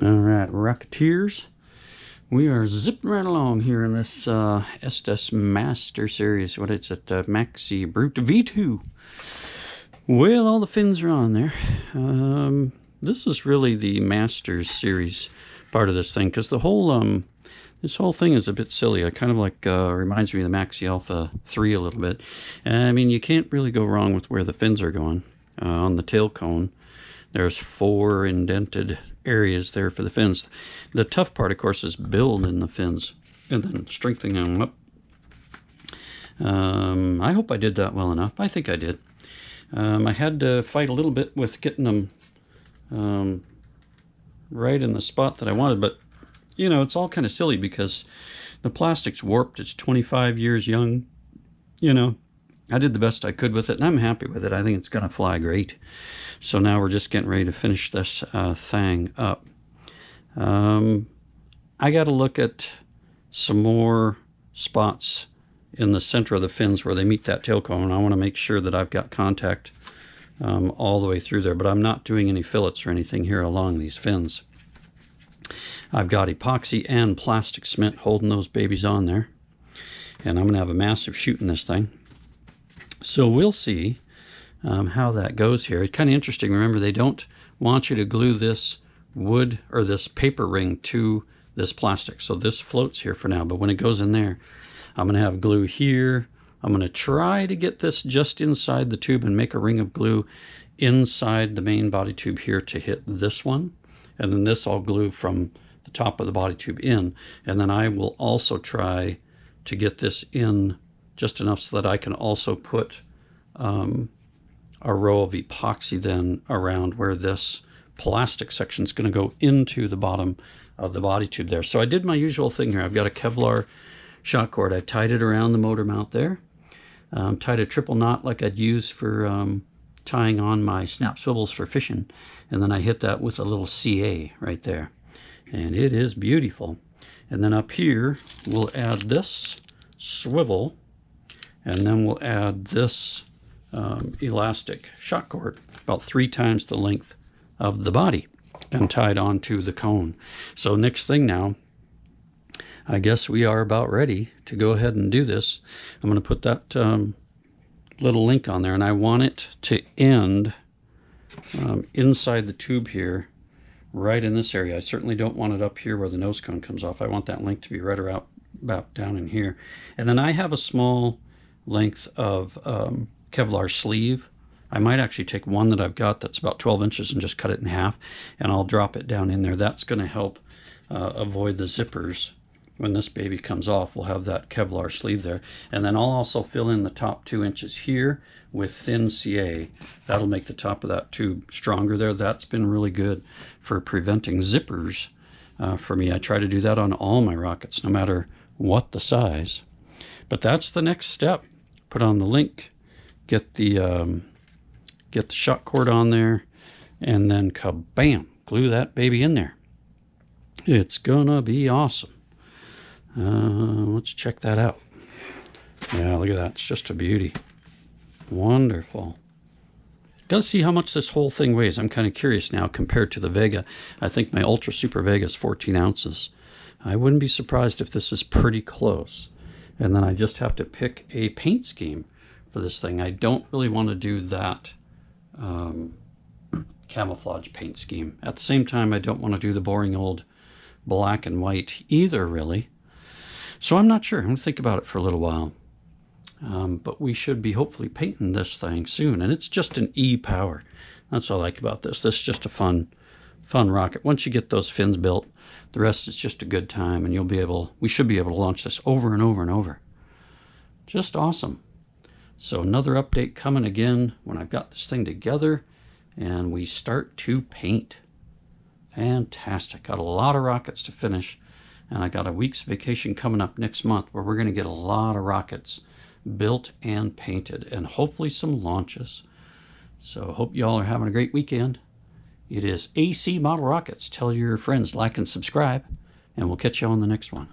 All right, Rocketeers. We are zipping right along here in this Estes Master Series. What is it? Maxi Brute V-2. Well, all the fins are on there. This is really the Masters Series part of this thing, because the whole this whole thing is a bit silly. It kind of like reminds me of the Maxi Alpha 3 a little bit. I mean, you can't really go wrong with where the fins are going. On the tail cone, there's 4 indented areas there for the fins. The tough part, of course, is building the fins and then strengthening them up. I hope I did that well enough. I think I did. I had to fight a little bit with getting them right in the spot that I wanted, but you know, it's all kind of silly because the plastic's warped. It's 25 years young. You know, I did the best I could with it, and I'm happy with it. I think it's going to fly great. So now we're just getting ready to finish this thing up. I got to look at some more spots in the center of the fins where they meet that tail cone. I want to make sure that I've got contact all the way through there, but I'm not doing any fillets or anything here along these fins. I've got epoxy and plastic cement holding those babies on there, and I'm going to have a massive shoot in this thing. So we'll see how that goes here. It's kind of interesting. Remember, they don't want you to glue this wood or this paper ring to this plastic. So this floats here for now, but when it goes in there, I'm going to have glue here. I'm going to try to get this just inside the tube and make a ring of glue inside the main body tube here to hit this one. And then this I'll glue from the top of the body tube in. And then I will also try to get this in just enough so that I can also put a row of epoxy then around where this plastic section is going to go into the bottom of the body tube there. So I did my usual thing here. I've got a Kevlar shot cord. I tied it around the motor mount there. Tied a triple knot like I'd use for tying on my snap swivels for fishing. And then I hit that with a little CA right there. And it is beautiful. And then up here, we'll add this swivel. And then we'll add this elastic shot cord, about 3 times the length of the body, and tied onto the cone. So next thing now, I guess we are about ready to go ahead and do this. I'm going to put that little link on there, and I want it to end inside the tube here, right in this area. I certainly don't want it up here where the nose cone comes off. I want that link to be right around about down in here. And then I have a small length of Kevlar sleeve. I might actually take one that I've got that's about 12 inches and just cut it in half, and I'll drop it down in there. That's going to help avoid the zippers. When this baby comes off, we'll have that Kevlar sleeve there. And then I'll also fill in the top 2 inches here with thin CA. That'll make the top of that tube stronger there. That's been really good for preventing zippers for me. I try to do that on all my rockets, no matter what the size. But that's the next step. Put on the link, get the shot cord on there, and then kabam, glue that baby in there. It's gonna be awesome. Let's check that out. Yeah, look at that. It's just a beauty. Wonderful. Gotta see how much this whole thing weighs. I'm kind of curious now compared to the Vega. I think my Ultra Super Vega is 14 ounces. I wouldn't be surprised if this is pretty close. And then I just have to pick a paint scheme for this thing. I don't really want to do that camouflage paint scheme. At the same time, I don't want to do the boring old black and white either, really. So I'm not sure. I'm going to think about it for a little while. But we should be hopefully painting this thing soon. And it's just an E-Power. That's what I like about this. This is just a fun rocket. Once you get those fins built, the rest is just a good time. And we should be able to launch this over and over and over. Just awesome. So another update coming again when I've got this thing together and we start to paint. Fantastic. Got a lot of rockets to finish. And I got a week's vacation coming up next month where we're going to get a lot of rockets built and painted, and hopefully some launches. So hope you all are having a great weekend. It is AC Model Rockets. Tell your friends, like and subscribe, and we'll catch you on the next one.